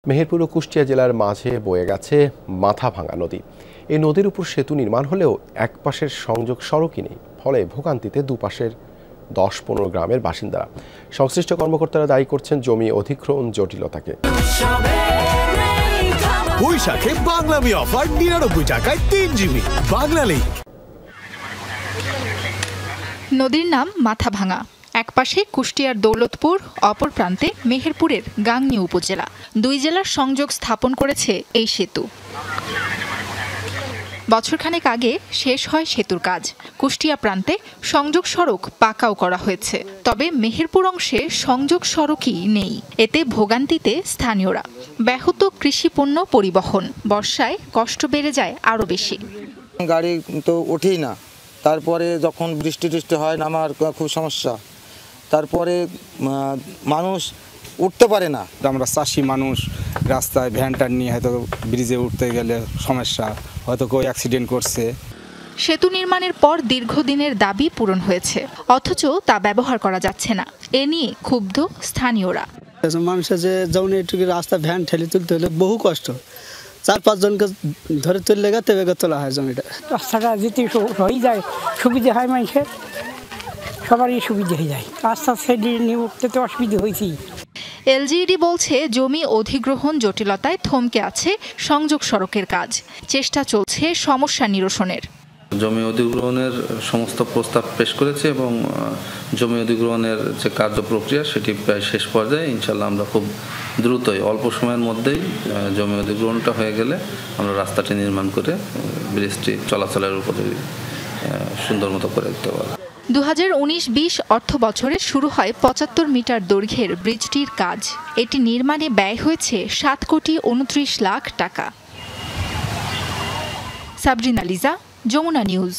মেহেরপুর ও কুষ্টিয়া জেলার মাঝে বয়ে গেছে মাথাভাঙা নদী। এই নদীর উপর সেতু নির্মাণ হলেও এক পাশের সংযোগ সড়কই নেই, ফলে ভোগান্তিতে দুপাশের 10-15 গ্রামের বাসিন্দারা। সংশ্লিষ্ট কর্মকর্তারা দায়ী করছেন জমি অধিগ্রহণ জটিলতাকে। বৈশাখে বাংলামি অফার 99 টাকায় 3 জিবি বাংলালিংক। নদীর নাম মাথাভাঙা। একপাশে কুষ্টিয়ার দৌলতপুর, অপর প্রান্তে মেহেরপুরের গাংনী উপজেলা। দুই জেলার সংযোগ স্থাপন করেছে এই সেতু। বছরখানেক আগে শেষ হয় সেতুর কাজ। কুষ্টিয়া প্রান্তে সংযোগ সড়ক পাকাও করা হয়েছে, তবে মেহেরপুর অংশে সংযোগ সড়কই নেই। এতে ভোগান্তিতে স্থানীয়রা। ব্যাহত কৃষিপণ্য পরিবহন, বর্ষায় কষ্ট বেড়ে যায় আরও বেশি। গাড়ি তো ওঠেই না, তারপরে যখন বৃষ্টি টিষ্টি হয় নামার খুব সমস্যা, তারপরে মানুষ উঠতে পারে না। আমরা চাষি মানুষ, রাস্তায় ভ্যানটার নিয়ে হয়তো ব্রিজে উঠতে গেলে সমস্যা, হয়তো কেউ অ্যাক্সিডেন্ট করছে। সেতু নির্মাণের পর দীর্ঘদিনের দাবি পূরণ হয়েছে, অথচ তা ব্যবহার করা যাচ্ছে না। এ নিয়ে ক্ষুব্ধ স্থানীয়রা। মানুষের যে যেমন এইটুকু রাস্তা ভ্যান ঠেলে তুলতে হলে বহু কষ্ট, 4-5 জনকে ধরে তুললে তেবে তোলা হয় জমিটা। রাস্তাটা যেতে হয়ে যায়, সুবিধা হয় মানুষের, সবারই সুবিধা হয়ে যায়। রাস্তা সাইডে নিয়ে উঠতে তো অসুবিধা হয়েছি। এলজিইডি বলছে জমি অধিগ্রহণ জটিলতায় থমকে আছে সংযোগ সড়কের কাজ। চেষ্টা চলছে সমস্যা নিরসনের। জমি অধিগ্রহণের সমস্ত প্রস্তাব পেশ করেছে এবং জমি অধিগ্রহণের যে কার্য প্রক্রিয়া সেটি প্রায় শেষ পর্যায়ে। ইনশাল্লাহ আমরা খুব দ্রুতই অল্প সময়ের মধ্যেই জমি অধিগ্রহণটা হয়ে গেলে আমরা রাস্তাটি নির্মাণ করে ব্রিজটি চলাচলের উপযোগী সুন্দর মতো করে দিতে পারব। 2019-20 অর্থ বছরে শুরু হয় 75 মিটার দৈর্ঘ্যের ব্রিজটির কাজ। এটি নির্মাণে ব্যয় হয়েছে 7,29,00,000 টাকা। সাবরিনা লিজা, যমুনা নিউজ।